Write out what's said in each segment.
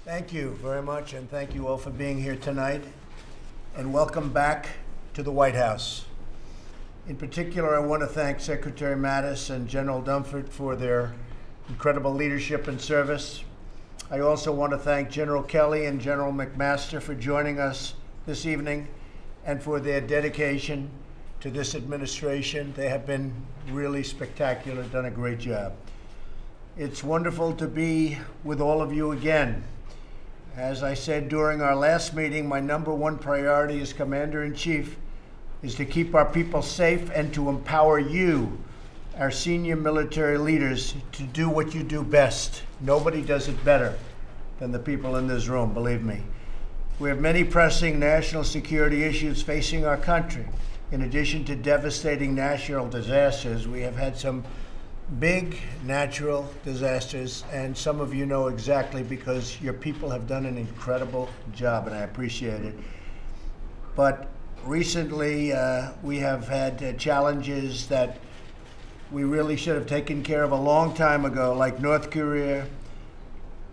Thank you very much, and thank you all for being here tonight. And welcome back to the White House. In particular, I want to thank Secretary Mattis and General Dunford for their incredible leadership and service. I also want to thank General Kelly and General McMaster for joining us this evening and for their dedication to this administration. They have been really spectacular, done a great job. It's wonderful to be with all of you again. As I said during our last meeting, my number one priority as Commander-in-Chief is to keep our people safe and to empower you, our senior military leaders, to do what you do best. Nobody does it better than the people in this room, believe me. We have many pressing national security issues facing our country. In addition to devastating natural disasters, we have had some big natural disasters, and some of you know exactly because your people have done an incredible job, and I appreciate it. But recently, we have had challenges that we really should have taken care of a long time ago, like North Korea,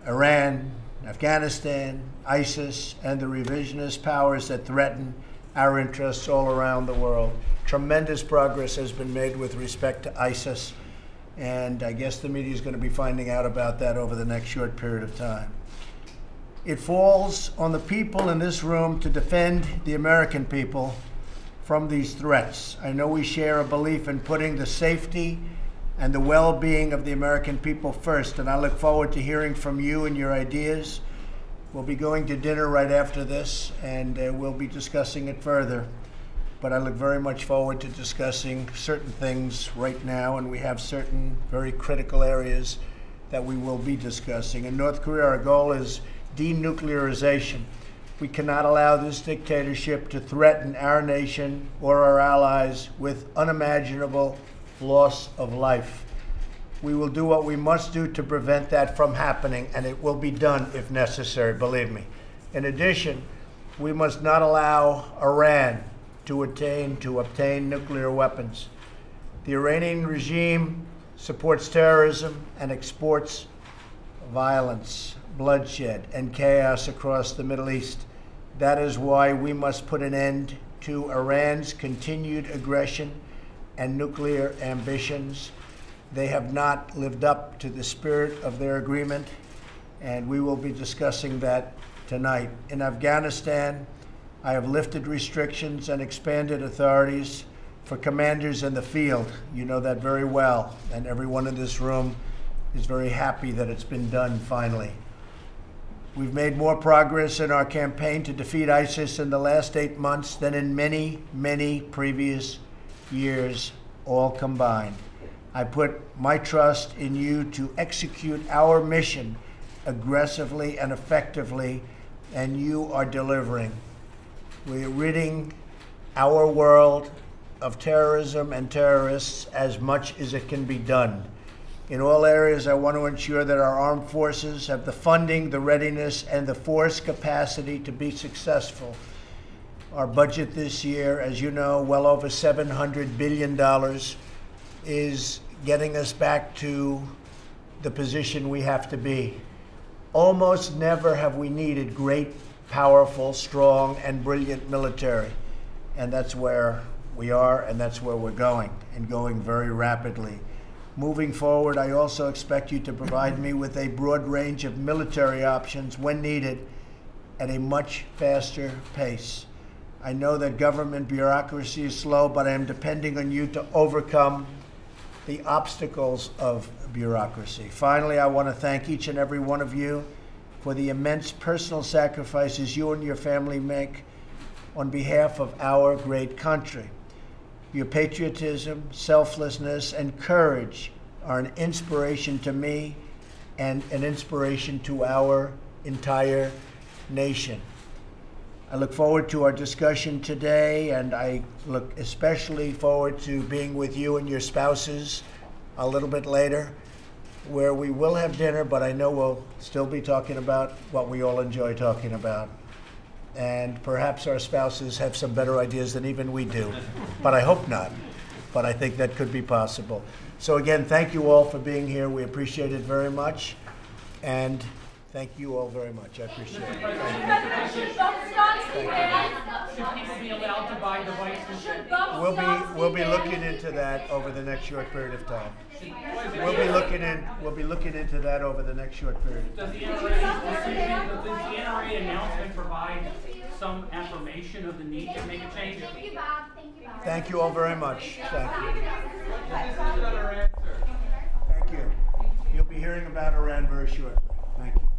Iran, Afghanistan, ISIS, and the revisionist powers that threaten our interests all around the world. Tremendous progress has been made with respect to ISIS, and I guess the media is going to be finding out about that over the next short period of time. It falls on the people in this room to defend the American people from these threats. I know we share a belief in putting the safety and the well-being of the American people first, and I look forward to hearing from you and your ideas. We'll be going to dinner right after this, and we'll be discussing it further. But I look very much forward to discussing certain things right now, and we have certain very critical areas that we will be discussing. In North Korea, our goal is denuclearization. We cannot allow this dictatorship to threaten our nation or our allies with unimaginable loss of life. We will do what we must do to prevent that from happening, and it will be done if necessary, believe me. In addition, we must not allow Iran to obtain nuclear weapons. The Iranian regime supports terrorism and exports violence, bloodshed, and chaos across the Middle East. That is why we must put an end to Iran's continued aggression and nuclear ambitions. They have not lived up to the spirit of their agreement, and we will be discussing that tonight. In Afghanistan, I have lifted restrictions and expanded authorities for commanders in the field. You know that very well, and everyone in this room is very happy that it's been done finally. We've made more progress in our campaign to defeat ISIS in the last 8 months than in many, many previous years, all combined. I put my trust in you to execute our mission aggressively and effectively, and you are delivering. We are ridding our world of terrorism and terrorists as much as it can be done. In all areas, I want to ensure that our armed forces have the funding, the readiness, and the force capacity to be successful. Our budget this year, as you know, well over $700 billion, is getting us back to the position we have to be. Almost never have we needed great, powerful, strong, and brilliant military. And that's where we are, and that's where we're going, and going very rapidly. Moving forward, I also expect you to provide me with a broad range of military options when needed at a much faster pace. I know that government bureaucracy is slow, but I am depending on you to overcome the obstacles of bureaucracy. Finally, I want to thank each and every one of you for the immense personal sacrifices you and your family make on behalf of our great country. Your patriotism, selflessness, and courage are an inspiration to me and an inspiration to our entire nation. I look forward to our discussion today, and I look especially forward to being with you and your spouses a little bit later, where we will have dinner, but I know we'll still be talking about what we all enjoy talking about. And perhaps our spouses have some better ideas than even we do, but I hope not. But I think that could be possible. So again, thank you all for being here. We appreciate it very much. And Thank you all very much. I appreciate it. Should people be allowed to buy devices? We'll be looking into that over the next short period of time. We'll be looking into that over the next short period of time. Does the NRA announcement provide some affirmation of the need to make a change? Thank you, Bob. Thank you, Bob. Thank you all very much. Thank you. Another answer. Thank you. You'll be hearing about Iran very shortly. Thank you.